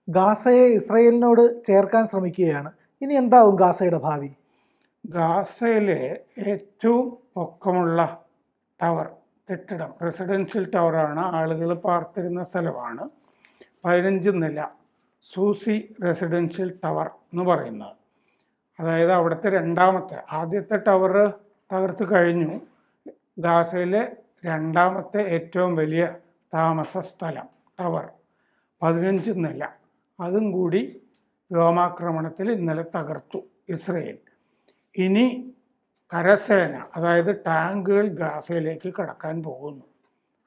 ഗാസയെ ഇസ്രയേലിനോട് ചേർക്കാൻ ശ്രമിക്കുകയാണ്. ഇനി എന്താവും ഗാസയുടെ ഭാവി? ഗാസയിലെ ഏറ്റവും പൊക്കമുള്ള ടവർ കെട്ടിടം റെസിഡൻഷ്യൽ ടവറാണ്, ആളുകൾ പാർത്തിരുന്ന സ്ഥലമാണ്. 15 നില സൂസി റെസിഡൻഷ്യൽ ടവർ എന്ന് പറയുന്നത്. അതായത് അവിടുത്തെ ആദ്യത്തെ ടവർ തകർത്ത് കഴിഞ്ഞു. ഗാസയിലെ രണ്ടാമത്തെ ഏറ്റവും വലിയ താമസ സ്ഥലം ടവർ 15 നില, അതും കൂടി വ്യോമാക്രമണത്തിൽ ഇന്നലെ തകർത്തു ഇസ്രയേൽ. ഇനി കരസേന, അതായത് ടാങ്കുകൾ ഗാസയിലേക്ക് കടക്കാൻ പോകുന്നു.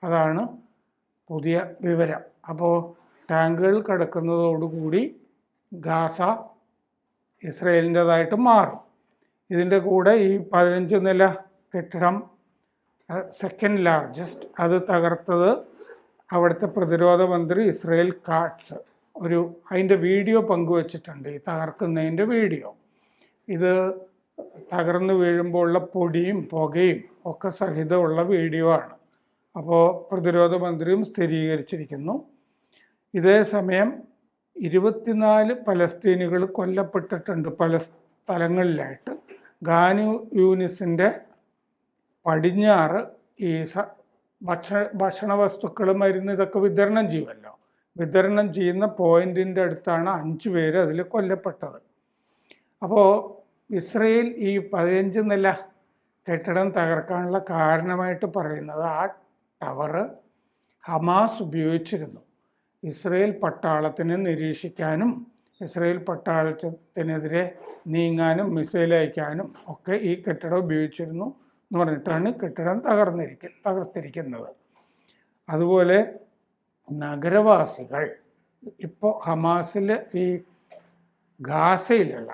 അതാണ് പുതിയ വിവരം. അപ്പോൾ ടാങ്കുകൾ കടക്കുന്നതോടുകൂടി ഗാസ ഇസ്രയേലിൻ്റെതായിട്ട് മാറും. ഇതിൻ്റെ കൂടെ ഈ 15 നില കെട്ടിടം സെക്കൻഡ് ലാർജസ്റ്റ്, അത് തകർത്തത് അവിടുത്തെ പ്രതിരോധ മന്ത്രി ഇസ്രയേൽ കാട്സ് അതിൻ്റെ വീഡിയോ പങ്കുവച്ചിട്ടുണ്ട്, ഈ തകർക്കുന്നതിൻ്റെ വീഡിയോ. ഇത് തകർന്നു വീഴുമ്പോൾ ഉള്ള പൊടിയും പുകയും ഒക്കെ സഹിതമുള്ള വീഡിയോ ആണ്. അപ്പോൾ പ്രതിരോധ മന്ത്രിയും സ്ഥിരീകരിച്ചിരിക്കുന്നു. ഇതേ സമയം 24 പലസ്തീനികൾ കൊല്ലപ്പെട്ടിട്ടുണ്ട് പല സ്ഥലങ്ങളിലായിട്ട്. ഖാൻ യൂനിസിൻ്റെ പടിഞ്ഞാറ് ഈ ഭക്ഷണ വസ്തുക്കൾ, മരുന്ന്, ഇതൊക്കെ വിതരണം ചെയ്യുമല്ലോ. വിതരണം ചെയ്യുന്ന പോയിന്റിൻ്റെ അടുത്താണ് 5 പേര് അതിൽ കൊല്ലപ്പെട്ടത്. അപ്പോൾ ഇസ്രയേൽ ഈ 15 നില കെട്ടിടം തകർക്കാനുള്ള കാരണമായിട്ട് പറയുന്നത് ആ ടവറ് ഹമാസ് ഉപയോഗിച്ചിരുന്നു. ഇസ്രയേൽ പട്ടാളത്തിനെ നിരീക്ഷിക്കാനും ഇസ്രയേൽ പട്ടാളത്തിനെതിരെ നീങ്ങാനും മിസൈൽ അയക്കാനും ഒക്കെ ഈ കെട്ടിടം ഉപയോഗിച്ചിരുന്നു എന്ന് പറഞ്ഞിട്ടാണ് കെട്ടിടം തകർത്തിരിക്കുന്നത്. അതുപോലെ നഗരവാസികൾ ഇപ്പോൾ ഹമാസിൽ ഈ ഗാസയിലുള്ള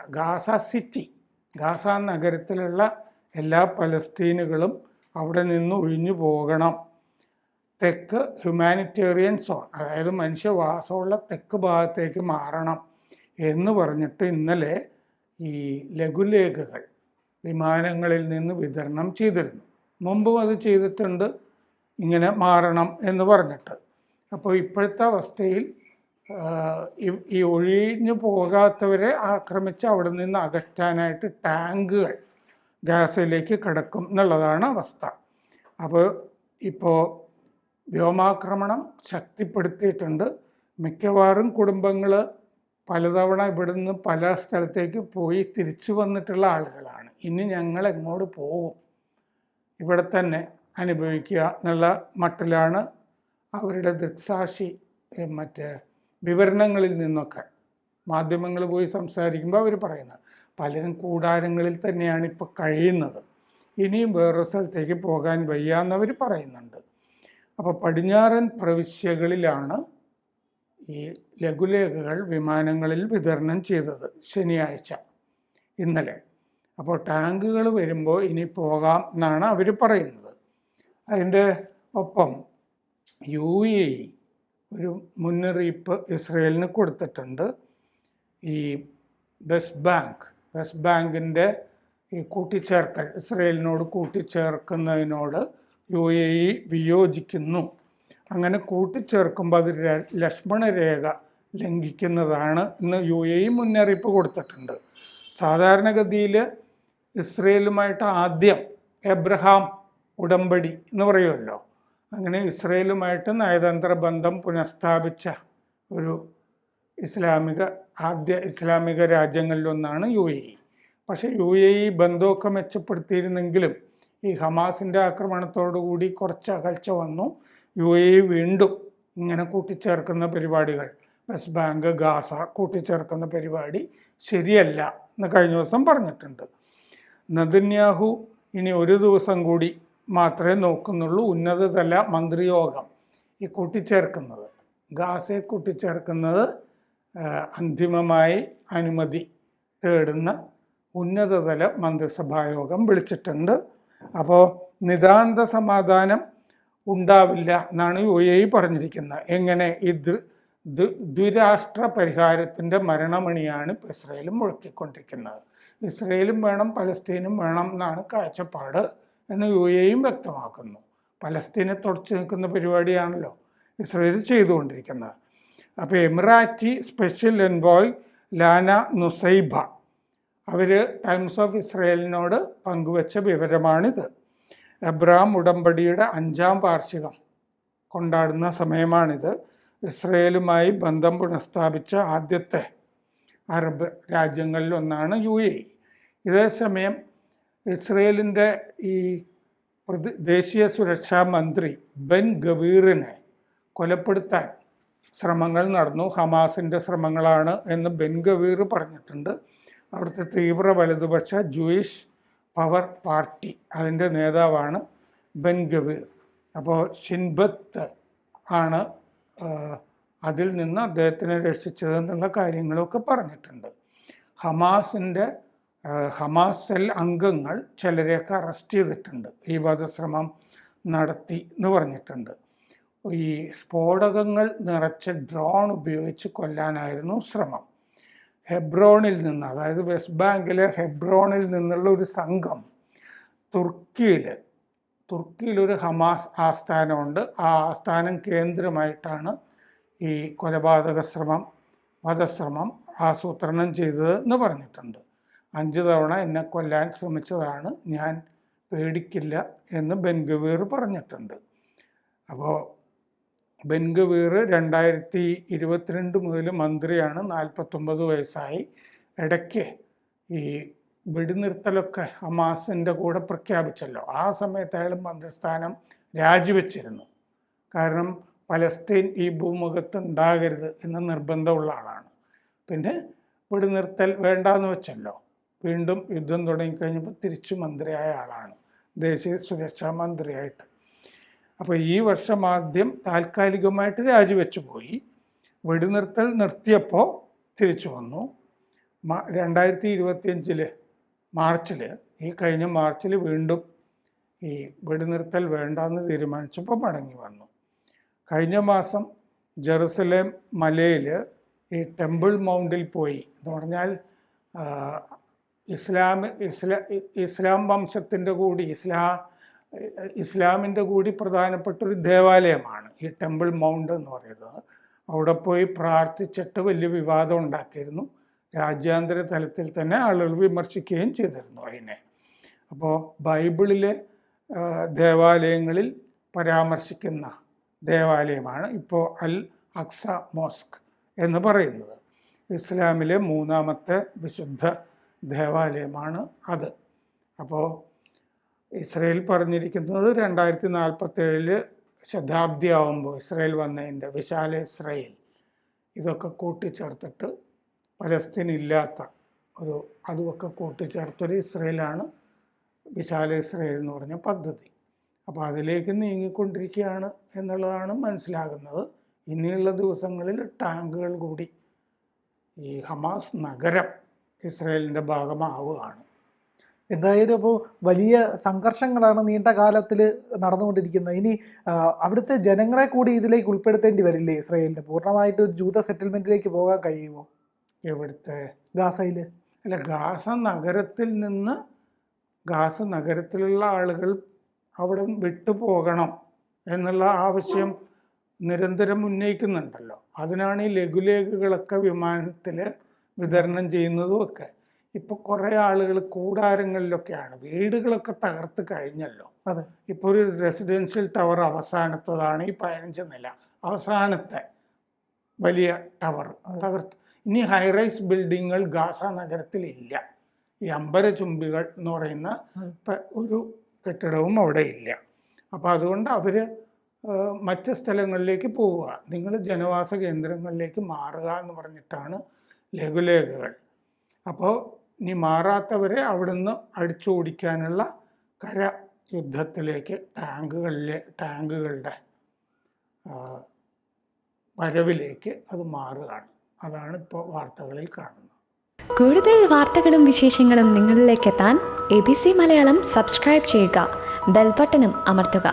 ഗാസ നഗരത്തിലുള്ള എല്ലാ പലസ്തീനുകളും അവിടെ നിന്ന് ഒഴിഞ്ഞു പോകണം. തെക്ക് ഹ്യൂമാനിറ്റേറിയൻ സോൺ, അതായത് മനുഷ്യവാസമുള്ള തെക്ക് ഭാഗത്തേക്ക് മാറണം എന്ന് പറഞ്ഞിട്ട് ഇന്നലെ ഈ ലഘുലേഖകൾ വിമാനങ്ങളിൽ നിന്ന് വിതരണം ചെയ്തിരുന്നു. മുമ്പും അത് ചെയ്തിട്ടുണ്ട്, ഇങ്ങനെ മാറണം എന്ന് പറഞ്ഞിട്ട്. അപ്പോൾ ഇപ്പോഴത്തെ അവസ്ഥയിൽ ഈ ഒഴിഞ്ഞു പോകാത്തവരെ ആക്രമിച്ച് അവിടെ നിന്ന് അകറ്റാനായിട്ട് ടാങ്കുകൾ ഗാസയിലേക്ക് കടക്കും എന്നുള്ളതാണ് അവസ്ഥ. അപ്പോൾ ഇപ്പോൾ വ്യോമാക്രമണം ശക്തിപ്പെടുത്തിയിട്ടുണ്ട്. മിക്കവാറും കുടുംബങ്ങൾ പലതവണ ഇവിടുന്ന് പല സ്ഥലത്തേക്ക് പോയി തിരിച്ചു വന്നിട്ടുള്ള ആളുകളാണ്. ഇനി ഞങ്ങൾ എങ്ങോട്ട് പോകും, ഇവിടെ തന്നെ അനുഭവിക്കുക എന്നുള്ള മട്ടിലാണ് അവരുടെ ദൃക്സാക്ഷി വിവരണങ്ങളിൽ നിന്നൊക്കെ മാധ്യമങ്ങൾ പോയി സംസാരിക്കുമ്പോൾ അവർ പറയുന്നത്. പലരും കൂടാരങ്ങളിൽ തന്നെയാണ് ഇപ്പോൾ കഴിയുന്നത്, ഇനിയും വേറൊരു സ്ഥലത്തേക്ക് പോകാൻ വയ്യ എന്നവർ പറയുന്നുണ്ട്. അപ്പോൾ പടിഞ്ഞാറൻ പ്രവിശ്യകളിലാണ് ഈ ലഘുലേഖകൾ വിമാനങ്ങളിൽ വിതരണം ചെയ്തത് ശനിയാഴ്ച, ഇന്നലെ. അപ്പോൾ ടാങ്കുകൾ വരുമ്പോൾ ഇനി പോകാം എന്നാണ് അവർ പറയുന്നത്. അതിൻ്റെ ഒപ്പം UAE ഒരു മുന്നറിയിപ്പ് ഇസ്രയേലിന് കൊടുത്തിട്ടുണ്ട്. ഈ വെസ്റ്റ് ബാങ്കിൻ്റെ ഈ കൂട്ടിച്ചേർക്കൽ, ഇസ്രയേലിനോട് കൂട്ടിച്ചേർക്കുന്നതിനോട് UAE വിയോജിക്കുന്നു. അങ്ങനെ കൂട്ടിച്ചേർക്കുമ്പോൾ അത് ലക്ഷ്മണരേഖ ലംഘിക്കുന്നതാണ് എന്ന് UAE മുന്നറിയിപ്പ് കൊടുത്തിട്ടുണ്ട്. സാധാരണഗതിയിൽ ഇസ്രയേലുമായിട്ട് ആദ്യം എബ്രഹാം ഉടമ്പടി എന്ന് പറയുമല്ലോ, അങ്ങനെ ഇസ്രയേലുമായിട്ട് നയതന്ത്ര ബന്ധം പുനഃസ്ഥാപിച്ച ഒരു ആദ്യ ഇസ്ലാമിക രാജ്യങ്ങളിലൊന്നാണ് UAE. പക്ഷേ UAE ബന്ധമൊക്കെ മെച്ചപ്പെടുത്തിയിരുന്നെങ്കിലും ഈ ഹമാസിൻ്റെ ആക്രമണത്തോടുകൂടി കുറച്ച് അകൽച്ച വന്നു. UAE വീണ്ടും ഇങ്ങനെ കൂട്ടിച്ചേർക്കുന്ന പരിപാടികൾ, വെസ്റ്റ് ബാങ്ക്, ഗാസ കൂട്ടിച്ചേർക്കുന്ന പരിപാടി ശരിയല്ല എന്ന് കഴിഞ്ഞ ദിവസം പറഞ്ഞിട്ടുണ്ട്. നെതന്യാഹു ഇനി ഒരു ദിവസം കൂടി മാത്രമേ നോക്കുന്നുള്ളൂ. ഉന്നതതല മന്ത്രിയോഗം ഈ കൂട്ടിച്ചേർക്കുന്നത്, ഗാസയെ കൂട്ടിച്ചേർക്കുന്നത് അന്തിമമായി അനുമതി തേടുന്ന ഉന്നതതല മന്ത്രിസഭായോഗം വിളിച്ചിട്ടുണ്ട്. അപ്പോൾ നിതാന്ത സമാധാനം ഉണ്ടാവില്ല എന്നാണ് UAE പറഞ്ഞിരിക്കുന്നത്. എങ്ങനെ ഈ ദ്വിരാഷ്ട്ര പരിഹാരത്തിൻ്റെ മരണമണിയാണ് ഇപ്പോൾ ഇസ്രയേലും മുഴക്കിക്കൊണ്ടിരിക്കുന്നത്. ഇസ്രയേലും വേണം പലസ്തീനും വേണം എന്നാണ് കാഴ്ചപ്പാട് എന്ന് UAE വ്യക്തമാക്കുന്നു. പലസ്തീനെ തുടച്ചു നിൽക്കുന്ന പരിപാടിയാണല്ലോ ഇസ്രയേൽ ചെയ്തുകൊണ്ടിരിക്കുന്നത്. അപ്പോൾ Emirati special envoy Lana Nusseibeh അവർ ടൈംസ് ഓഫ് ഇസ്രയേലിനോട് പങ്കുവച്ച വിവരമാണിത്. എബ്രഹാം ഉടമ്പടിയുടെ 5ാം വാർഷികം കൊണ്ടാടുന്ന സമയമാണിത്. ഇസ്രയേലുമായി ബന്ധം പുനഃസ്ഥാപിച്ച ആദ്യത്തെ അറബ് രാജ്യങ്ങളിലൊന്നാണ് UAE. ഇതേസമയം ഇസ്രയേലിൻ്റെ ഈ ദേശീയ സുരക്ഷാ മന്ത്രി ബെൻ ഗവീറിനെ കൊലപ്പെടുത്താൻ ശ്രമങ്ങൾ നടന്നു. ഹമാസിൻ്റെ ശ്രമങ്ങളാണ് എന്ന് ബെൻ ഗവീർ പറഞ്ഞിട്ടുണ്ട്. അവിടുത്തെ തീവ്ര വലതുപക്ഷ ജൂയിഷ് പവർ പാർട്ടി അതിൻ്റെ നേതാവാണ് ബെൻ ഗവീർ. അപ്പോൾ ഷിൻബത്ത് ആണ് അതിൽ നിന്ന് അദ്ദേഹത്തിനെ രക്ഷിച്ചതെന്നുള്ള കാര്യങ്ങളൊക്കെ പറഞ്ഞിട്ടുണ്ട്. ഹമാസ് സെൽ അംഗങ്ങൾ ചിലരെയൊക്കെ അറസ്റ്റ് ചെയ്തിട്ടുണ്ട്. ഈ വധശ്രമം നടത്തി എന്ന് പറഞ്ഞിട്ടുണ്ട്. ഈ സ്ഫോടകങ്ങൾ നിറച്ച ഡ്രോൺ ഉപയോഗിച്ച് കൊല്ലാനായിരുന്നു ശ്രമം. ഹെബ്രോണിൽ നിന്ന്, അതായത് വെസ്റ്റ് ബാങ്കിലെ ഹെബ്രോണിൽ നിന്നുള്ള ഒരു സംഘം തുർക്കിയിലൊരു ഹമാസ് ആസ്ഥാനമുണ്ട്. ആ ആസ്ഥാനം കേന്ദ്രമായിട്ടാണ് ഈ വധശ്രമം ആസൂത്രണം ചെയ്തത് എന്ന് പറഞ്ഞിട്ടുണ്ട്. 5 തവണ എന്നെ കൊല്ലാൻ ശ്രമിച്ചതാണ്, ഞാൻ പേടിക്കില്ല എന്ന് ബെൻ ഗവീർ പറഞ്ഞിട്ടുണ്ട്. അപ്പോൾ ബെൻ ഗവീർ 2022 മുതൽ മന്ത്രിയാണ്. 49 വയസ്സായി. ഇടയ്ക്ക് ഈ വെടിനിർത്തലൊക്കെ ഹമാസിൻ്റെ കൂടെ പ്രഖ്യാപിച്ചല്ലോ. ആ സമയത്ത് അയാൾ മന്ത്രിസ്ഥാനം രാജിവെച്ചിരുന്നു. കാരണം പലസ്തീൻ ഈ ഭൂമുഖത്ത് ഉണ്ടാകരുത് എന്ന നിർബന്ധമുള്ള ആളാണ്. പിന്നെ വെടിനിർത്തൽ വേണ്ടാന്ന് വെച്ചല്ലോ. വീണ്ടും യുദ്ധം തുടങ്ങിക്കഴിഞ്ഞപ്പോൾ തിരിച്ചു മന്ത്രിയായ ആളാണ്, ദേശീയ സുരക്ഷാ മന്ത്രിയായിട്ട്. അപ്പോൾ ഈ വർഷം ആദ്യം താൽക്കാലികമായിട്ട് രാജിവെച്ചു പോയി. വെടിനിർത്തൽ നിർത്തിയപ്പോൾ തിരിച്ചു വന്നു. 2025 കഴിഞ്ഞ മാർച്ചിൽ വീണ്ടും ഈ വെടിനിർത്തൽ വേണ്ടാന്ന് തീരുമാനിച്ചപ്പോൾ മടങ്ങി വന്നു. കഴിഞ്ഞ മാസം ജെറുസലേം മലയിൽ ഈ ടെമ്പിൾ മൗണ്ടിൽ പോയി. എന്ന് പറഞ്ഞാൽ ഇസ്ലാം വംശത്തിൻ്റെ കൂടി ഇസ്ലാമിൻ്റെ കൂടി പ്രധാനപ്പെട്ട ഒരു ദേവാലയമാണ് ഈ ടെമ്പിൾ മൗണ്ട് എന്ന് പറയുന്നത്. അവിടെ പോയി പ്രാർത്ഥിച്ചിട്ട് വലിയ വിവാദം ഉണ്ടാക്കിയിരുന്നു. രാജ്യാന്തര തലത്തിൽ തന്നെ ആളുകൾ വിമർശിക്കുകയും ചെയ്തിരുന്നു അതിനെ. അപ്പോൾ ബൈബിളിലെ ദേവാലയങ്ങളിൽ പരാമർശിക്കുന്ന ദേവാലയമാണ് ഇപ്പോൾ അൽ അക്സ മോസ്ക് എന്ന് പറയുന്നത്. ഇസ്ലാമിലെ 3ാമത്തെ വിശുദ്ധ ദേവാലയമാണ് അത്. അപ്പോൾ ഇസ്രയേൽ പറഞ്ഞിരിക്കുന്നത് 2047 ശതാബ്ദി ആവുമ്പോൾ ഇസ്രയേൽ വന്നതിൻ്റെ വിശാല ഇസ്രയേൽ ഇതൊക്കെ കൂട്ടിച്ചേർത്തിട്ട് പലസ്തീൻ ഇല്ലാത്ത അതുമൊക്കെ കൂട്ടിച്ചേർത്തൊരു ഇസ്രയേലാണ് വിശാല ഇസ്രയേൽ എന്ന് പറഞ്ഞ പദ്ധതി. അപ്പോൾ അതിലേക്ക് നീങ്ങിക്കൊണ്ടിരിക്കുകയാണ് എന്നുള്ളതാണ് മനസ്സിലാകുന്നത്. ഇനിയുള്ള ദിവസങ്ങളിൽ ടാങ്കുകൾ കൂടി ഈ ഹമാസ് നഗരം ഇസ്രയേലിൻ്റെ ഭാഗമാവുകയാണ്. എന്തായാലും അപ്പോൾ വലിയ സംഘർഷങ്ങളാണ് നീണ്ട കാലത്തിൽ നടന്നുകൊണ്ടിരിക്കുന്നത്. ഇനി അവിടുത്തെ ജനങ്ങളെ കൂടി ഇതിലേക്ക് ഉൾപ്പെടുത്തേണ്ടി വരില്ലേ ഇസ്രയേലിന്? പൂർണ്ണമായിട്ട് ഒരു ജൂത സെറ്റിൽമെൻറ്റിലേക്ക് പോകാൻ കഴിയുമോ? എവിടുത്തെ? ഗാസയിൽ. അല്ല, ഗാസ നഗരത്തിലുള്ള ആളുകൾ അവിടെ വിട്ടുപോകണം എന്നുള്ള ആവശ്യം നിരന്തരം ഉന്നയിക്കുന്നുണ്ടല്ലോ. അതിനാണ് ഈ ലഘുലേഖകളൊക്കെ വിമാനത്തിൽ വിതരണം ചെയ്യുന്നതുമൊക്കെ. ഇപ്പോൾ കുറേ ആളുകൾ കൂടാരങ്ങളിലൊക്കെയാണ്, വീടുകളൊക്കെ തകർത്ത് കഴിഞ്ഞല്ലോ. അതെ, ഇപ്പോൾ ഒരു റെസിഡൻഷ്യൽ ടവർ അവസാനത്തതാണ് ഈ 15 നില അവസാനത്തെ വലിയ ടവർ തകർത്ത്. ഇനി ഹൈറൈസ് ബിൽഡിങ്ങുകൾ ഗാസ നഗരത്തിലില്ല. ഈ അമ്പരചുംബികൾ എന്ന് പറയുന്ന ഒരു കെട്ടിടവും അവിടെ ഇല്ല. അപ്പോൾ അതുകൊണ്ട് അവർ മറ്റ് സ്ഥലങ്ങളിലേക്ക് പോവുക, നിങ്ങൾ ജനവാസ കേന്ദ്രങ്ങളിലേക്ക് മാറുക എന്ന് പറഞ്ഞിട്ടാണ് ലഘുലേഖകൾ. അപ്പോൾ ഇനി മാറാത്തവരെ അവിടുന്ന് അടിച്ചോടിക്കാനുള്ള കര യുദ്ധത്തിലേക്ക് ടാങ്കുകളുടെ വരവിലേക്ക് അത് മാറുകയാണ്. അതാണ് ഇപ്പോൾ വാർത്തകളിൽ കാണുന്നത്. കൂടുതൽ വാർത്തകളും വിശേഷങ്ങളും നിങ്ങളിലേക്ക് എത്താൻ ABC മലയാളം സബ്സ്ക്രൈബ് ചെയ്യുക, ബെൽ ബട്ടണും അമർത്തുക.